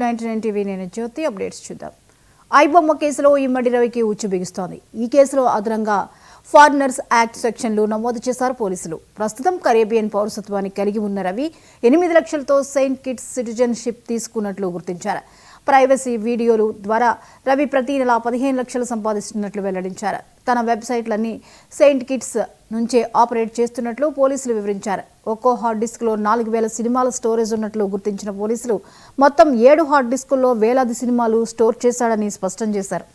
99 TV నేను జ్యోతి updates చూద్దాం. ఐబొమ్మ కేసులో ఇమ్మడి రవికి ఉచ్చు బిగుస్తోంది. ఈ కేసులో అదనంగా ఫారినర్స్ యాక్ట్ సెక్షన్లు నమోదు చేశారు పోలీసులు. ప్రస్తుతం కరేబియన్ పౌరసత్వాన్ని కలిగి ఉన్న రవి 8 లక్షలతో సెయింట్ కిట్స్ సిటిజన్షిప్ తీసుకున్నట్లు గుర్తించారు. ప్రైవసీ వీడియోలు ద్వారా రవి ప్రతి నెల 15 లక్షలు సంపాదిస్తున్నట్లు వెల్లడించారు. తన వెబ్సైట్లన్నీ సెయింట్ కిట్స్ నుంచే ఆపరేట్ చేస్తున్నట్లు పోలీసులు వివరించారు. ఒక్కో హార్డ్ డిస్క్లో 4000 సినిమాల స్టోరేజ్ ఉన్నట్లు గుర్తించిన పోలీసులు మొత్తం 7 హార్డ్ డిస్కుల్లో వేలాది సినిమాలు స్టోర్ చేశాడని స్పష్టం చేశారు.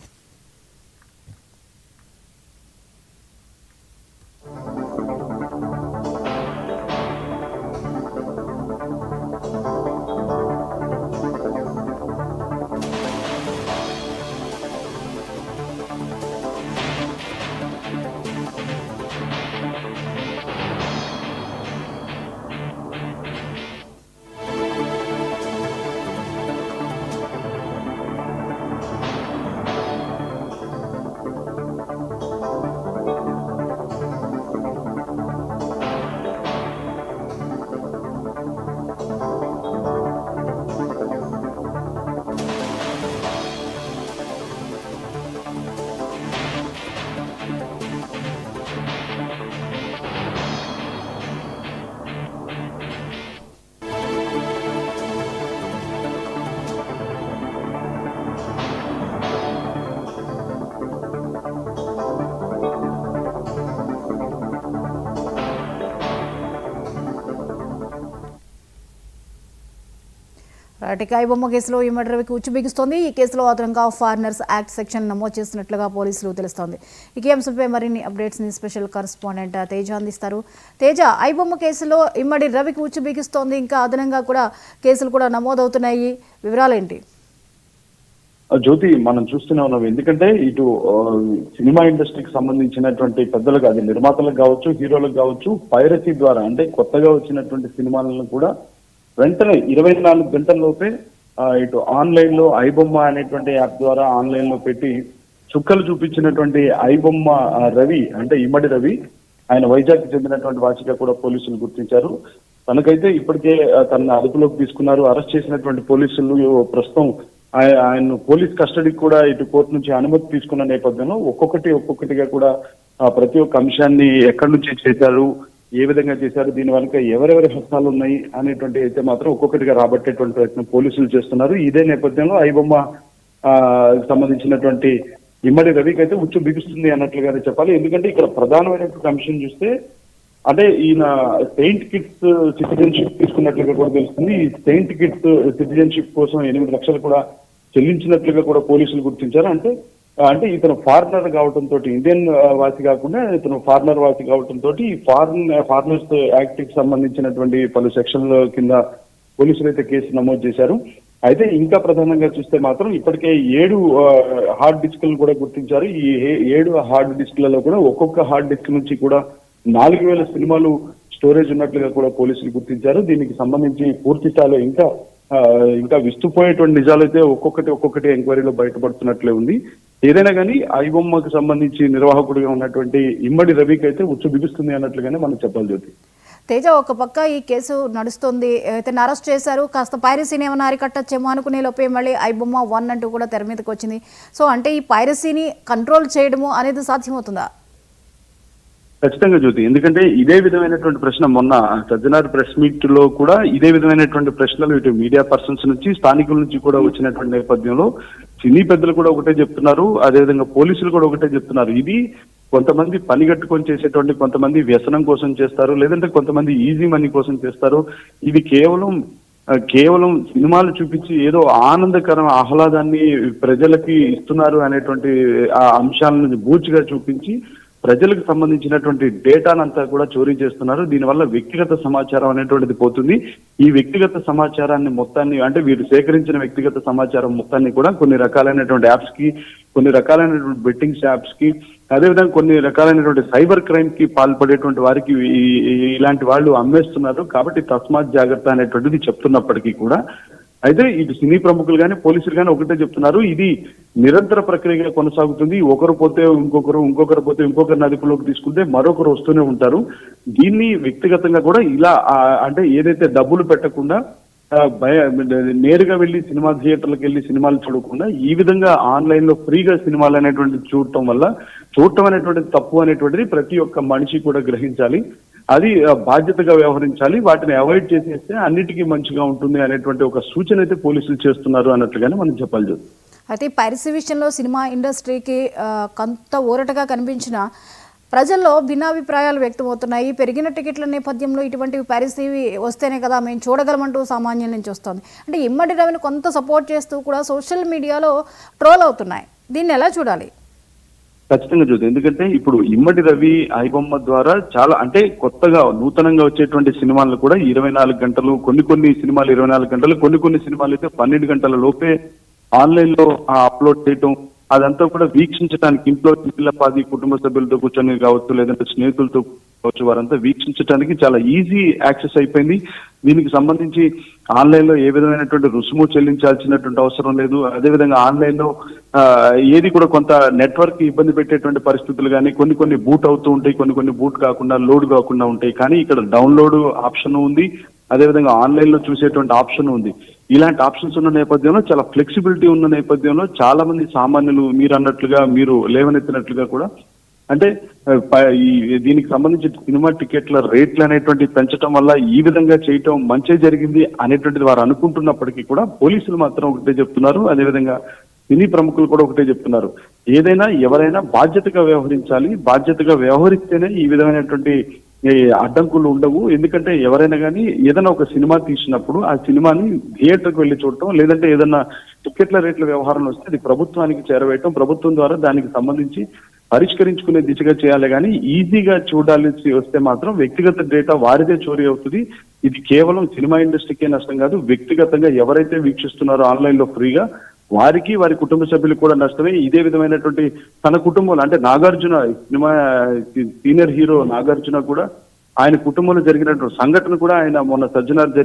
ఐబొమ్మ కేసులో ఇమ్మడి రవికి ఉచ్చు బిగుస్తోంది. ఈ కేసులో అదనంగా ఫారినర్స్ యాక్ట్ సెక్షన్ నమోదు చేసినట్లుగా పోలీసులు తెలుస్తోంది. ఈ అంశంపై మరిన్ని అప్డేట్స్ ని స్పెషల్ కరెస్పాండెంట్ తేజ అందిస్తారు. తేజ, ఐబొమ్మ కేసులో ఇమ్మడి రవికి ఉచ్చు బిగుస్తోంది, ఇంకా అదనంగా కూడా కేసులు కూడా నమోదవుతున్నాయి, వివరాలేంటి? జ్యోతి, మనం చూస్తూనే ఉన్నాం. ఎందుకంటే ఇటు సినిమా ఇండస్ట్రీకి సంబంధించినటువంటి పెద్దలకు, అది నిర్మాతలకు కావచ్చు, హీరోలకు కావచ్చు, పైరసీ ద్వారా అంటే కొత్తగా వచ్చినటువంటి సినిమాలను కూడా వెంటనే 24 గంటల్లోపే ఇటు ఆన్లైన్ లో ఐబొమ్మ అనేటువంటి యాప్ ద్వారా ఆన్లైన్ లో పెట్టి చుక్కలు చూపించినటువంటి ఐబొమ్మ రవి అంటే ఇమ్మడి రవి, ఆయన వైజాగ్ కి చెందినటువంటి వాసిగా కూడా పోలీసులు గుర్తించారు. తనకైతే ఇప్పటికే తన అదుపులోకి తీసుకున్నారు. అరెస్ట్ చేసినటువంటి పోలీసులు ప్రస్తుతం ఆయన పోలీస్ కస్టడీకి కూడా ఇటు కోర్టు నుంచి అనుమతి తీసుకున్న నేపథ్యంలో ఒక్కొక్కటిగా కూడా ప్రతి ఒక్క అంశాన్ని ఎక్కడి నుంచి చేశారు, ఏ విధంగా చేశారు, దీని వెనుక ఎవరెవరి హస్తాలు ఉన్నాయి అనేటువంటి అయితే మాత్రం ఒక్కొక్కటిగా రాబట్టేటువంటి ప్రయత్నం పోలీసులు చేస్తున్నారు. ఇదే నేపథ్యంలో ఐబొమ్మ సంబంధించినటువంటి ఇమ్మడి రవికి అయితే ఉచ్చు బిగుస్తుంది అన్నట్లుగానే చెప్పాలి. ఎందుకంటే ఇక్కడ ప్రధానమైనటువంటి అంశం చూస్తే అంటే ఈయన సెయింట్ కిట్స్ సిటిజన్షిప్ తీసుకున్నట్లుగా కూడా తెలుస్తుంది. ఈ సెయింట్ కిట్స్ సిటిజన్షిప్ కోసం 8 లక్షలు కూడా చెల్లించినట్లుగా కూడా పోలీసులు గుర్తించారు. అంటే ఇతను ఫారినర్ కావడంతో, ఇండియన్ వాసి కాకుండా ఇతను ఫారినర్ వాసి కావడంతో ఫారినర్స్ యాక్ట్ కి సంబంధించినటువంటి పలు సెక్షన్ల కింద పోలీసులు అయితే కేసు నమోదు చేశారు. అయితే ఇంకా ప్రధానంగా చూస్తే మాత్రం ఇప్పటికే 7 హార్డ్ డిస్క్లు కూడా గుర్తించారు. ఈ 7 హార్డ్ డిస్క్లలో కూడా ఒక్కొక్క హార్డ్ డిస్క్ నుంచి కూడా 4000 సినిమాలు స్టోరేజ్ ఉన్నట్లుగా కూడా పోలీసులు గుర్తించారు. దీనికి సంబంధించి పూర్తి స్థాయిలో ఇంకా విస్తుపోయేటువంటి నిజాలైతే ఒక్కొక్కటి ఎంక్వైరీలో బయటపడుతున్నట్లే ఉంది. ఏదైనా కానీ ఐబొమ్మకు సంబంధించి నిర్వాహకుడిగా ఉన్నటువంటి ఇమ్మడి రవికి అయితే ఉచ్చు బిగుస్తుంది అన్నట్లుగానే మనం చెప్పాలి. జ్యోతి, తేజ, ఒక పక్క ఈ కేసు నడుస్తుంది, అయితే అరెస్ట్ చేశారు, కాస్త పైరసీని ఏమైనా అరికట్టచ్చేమో అనుకునే లోపే మళ్ళీ ఐబొమ్మ 1 అంటూ కూడా తెర మీదకి వచ్చింది. సో అంటే ఈ పైరసీని కంట్రోల్ చేయడము అనేది సాధ్యమవుతుందా? ఖచ్చితంగా జ్యోతి, ఎందుకంటే ఇదే విధమైనటువంటి ప్రశ్న మొన్న సజ్జనార్ ప్రెస్ మీట్ లో కూడా ఇదే విధమైనటువంటి ప్రశ్నలు ఇటు మీడియా పర్సన్స్ నుంచి, స్థానికుల నుంచి కూడా వచ్చినటువంటి నేపథ్యంలో సినీ పెద్దలు కూడా ఒకటే చెప్తున్నారు, అదేవిధంగా పోలీసులు కూడా ఒకటే చెప్తున్నారు. ఇది కొంతమంది పని కట్టుకొని చేసేటువంటి, కొంతమంది వ్యసనం కోసం చేస్తారు, లేదంటే కొంతమంది ఈజీ మనీ కోసం చేస్తారు. ఇది కేవలం సినిమాలు చూపించి ఏదో ఆనందకరం ఆహ్లాదాన్ని ప్రజలకి ఇస్తున్నారు అనేటువంటి ఆ అంశాలను బూచిగా చూపించి ప్రజలకు సంబంధించినటువంటి డేటానంతా కూడా చోరీ చేస్తున్నారు. దీనివల్ల వ్యక్తిగత సమాచారం అనేటువంటిది పోతుంది. ఈ వ్యక్తిగత సమాచారాన్ని మొత్తాన్ని, అంటే వీరు సేకరించిన వ్యక్తిగత సమాచారం మొత్తాన్ని కూడా కొన్ని రకాలైనటువంటి యాప్స్ కి, కొన్ని రకాలైనటువంటి బెట్టింగ్స్ యాప్స్ కి, అదేవిధంగా కొన్ని రకాలైనటువంటి సైబర్ క్రైమ్ కి పాల్పడేటువంటి వారికి ఇలాంటి వాళ్ళు అమ్మేస్తున్నారు. కాబట్టి తస్మాత్ జాగ్రత్త అనేటువంటిది చెప్తున్నప్పటికీ కూడా అయితే ఇటు సినీ ప్రముఖులు కానీ పోలీసులు కానీ ఒకటే చెప్తున్నారు, ఇది నిరంతర ప్రక్రియగా కొనసాగుతుంది. ఒకరు పోతే ఇంకొకరు పోతే ఇంకొకరిని అదుపులోకి తీసుకుంటే మరొకరు వస్తూనే ఉంటారు. దీన్ని వ్యక్తిగతంగా కూడా ఇలా అంటే ఏదైతే డబ్బులు పెట్టకుండా నేరుగా వెళ్ళి సినిమా థియేటర్లకు వెళ్ళి సినిమాలు చూడకుండా ఈ విధంగా ఆన్లైన్ లో ఫ్రీగా సినిమాలు అనేటువంటి చూడటం అనేటువంటిది తప్పు అనేటువంటిది ప్రతి ఒక్క మనిషి కూడా గ్రహించాలి. అది బాధ్యతగా వ్యవహరించాలి. వాటిని అవాయిడ్ చేసేస్తే అన్నిటికీ మంచిగా ఉంటుంది అనేటువంటి ఒక సూచన అయితే పోలీసులు చేస్తున్నారు అన్నట్లుగానే మనం చెప్పాలి. అయితే పైరసీ విషయంలో సినిమా ఇండస్ట్రీకి కొంత ఊరటగా కనిపించిన ప్రజల్లో భిన్నాభిప్రాయాలు వ్యక్తమవుతున్నాయి. పెరిగిన టికెట్ల నేపథ్యంలో ఇటువంటి పైరసీ వస్తేనే కదా మేము చూడగలమంటూ సామాన్యుల నుంచి వస్తుంది. అంటే ఇమ్మడి రవిని కొంత సపోర్ట్ చేస్తూ కూడా సోషల్ మీడియాలో ట్రోల్ అవుతున్నాయి. దీన్ని ఎలా చూడాలి? ఖచ్చితంగా జ్యోతి, ఎందుకంటే ఇప్పుడు ఇమ్మడి రవి ఐబొమ్మ ద్వారా చాలా అంటే కొత్తగా నూతనంగా వచ్చేటువంటి సినిమాలను కూడా 24 గంటలు, కొన్ని సినిమాలు 24 గంటలు, కొన్ని సినిమాలు అయితే 12 గంటల లోపే ఆన్లైన్ లో అప్లోడ్ చేయటం, అదంతా కూడా వీక్షించడానికి ఇంట్లో పిల్లపాది కుటుంబ సభ్యులతో కూర్చొని కావచ్చు, లేదంటే స్నేహితులతో కావచ్చు, వారంతా వీక్షించడానికి చాలా ఈజీ యాక్సెస్ అయిపోయింది. దీనికి సంబంధించి ఆన్లైన్ లో ఏ విధమైనటువంటి రుసుము చెల్లించాల్సినటువంటి అవసరం లేదు. అదేవిధంగా ఆన్లైన్ లో ఏది కూడా కొంత నెట్వర్క్ ఇబ్బంది పెట్టేటువంటి పరిస్థితులు కానీ కొన్ని బూట్ అవుతూ ఉంటాయి, కొన్ని బూట్ కాకుండా లోడ్ కాకుండా ఉంటాయి. కానీ ఇక్కడ డౌన్లోడ్ ఆప్షన్ ఉంది, అదేవిధంగా ఆన్లైన్ లో చూసేటువంటి ఆప్షన్ ఉంది. ఇలాంటి ఆప్షన్స్ ఉన్న నేపథ్యంలో, చాలా ఫ్లెక్సిబిలిటీ ఉన్న నేపథ్యంలో చాలా మంది సామాన్యులు మీరు లేవనెత్తినట్లుగా కూడా అంటే దీనికి సంబంధించి సినిమా టికెట్ల రేట్లు అనేటువంటి పెంచడం వల్ల ఈ విధంగా చేయటం మంచి జరిగింది అనేటువంటిది వారు అనుకుంటున్నప్పటికీ కూడా పోలీసులు మాత్రం ఒకటే చెప్తున్నారు. అదేవిధంగా సినీ ప్రముఖులు కూడా ఒకటే చెప్తున్నారు, ఎవరైనా బాధ్యతగా వ్యవహరించాలి. బాధ్యతగా వ్యవహరిస్తేనే ఈ విధమైనటువంటి అడ్డంకులు ఉండవు. ఎందుకంటే ఎవరైనా కానీ ఏదైనా ఒక సినిమా తీసినప్పుడు ఆ సినిమాని థియేటర్కి వెళ్ళి చూడటం, లేదంటే ఏదైనా టికెట్ల రేట్ల వ్యవహారం వస్తే అది ప్రభుత్వానికి చేరవేయటం, ప్రభుత్వం ద్వారా దానికి సంబంధించి పరిష్కరించుకునే దిశగా చేయాలి. కానీ ఈజీగా చూడాల్సి వస్తే మాత్రం వ్యక్తిగత డేటా వారిదే చోరీ అవుతుంది. ఇది కేవలం సినిమా ఇండస్ట్రీకే నష్టం కాదు, వ్యక్తిగతంగా ఎవరైతే వీక్షిస్తున్నారో ఆన్లైన్ లో ఫ్రీగా వారికి, వారి కుటుంబ సభ్యులకు కూడా నష్టమే. ఇదే విధమైనటువంటి తన కుటుంబంలో అంటే Nagarjuna cinema senior hero Nagarjuna కూడా ఆయన కుటుంబంలో జరిగినటువంటి సంఘటన కూడా ఆయన మొన్న సజ్జనార్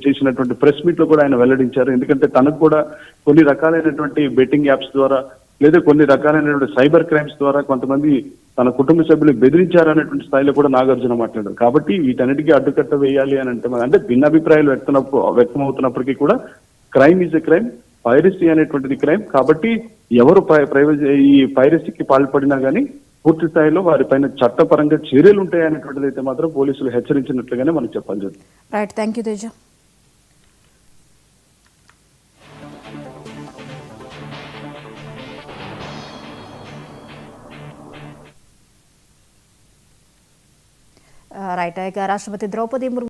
చేసినటువంటి ప్రెస్ మీట్ లో కూడా ఆయన వెల్లడించారు. ఎందుకంటే తనకు కూడా కొన్ని రకాలైనటువంటి బెట్టింగ్ యాప్స్ ద్వారా లేదా కొన్ని రకాలైనటువంటి సైబర్ క్రైమ్స్ ద్వారా కొంతమంది తన కుటుంబ సభ్యులు బెదిరించారనేటువంటి స్థాయిలో కూడా నాగార్జున మాట్లాడారు. కాబట్టి వీటన్నిటికీ అడ్డుకట్ట వేయాలి అని అంటే భిన్నాభిప్రాయాలు వ్యక్తమవుతున్నప్పటికీ కూడా crime is a crime, piracy అనేటువంటిది క్రైమ్. కాబట్టి ఎవరు ఈ పైరసీకి పాల్పడినా కానీ పూర్తి స్థాయిలో వారిపైన చట్టపరంగా చర్యలు ఉంటాయనేటువంటిది అయితే మాత్రం పోలీసులు హెచ్చరించినట్లుగానే మనం చెప్పాలి. Right, thank you Teja. Right, రాష్ట్రపతి ద్రౌపది ముర్ము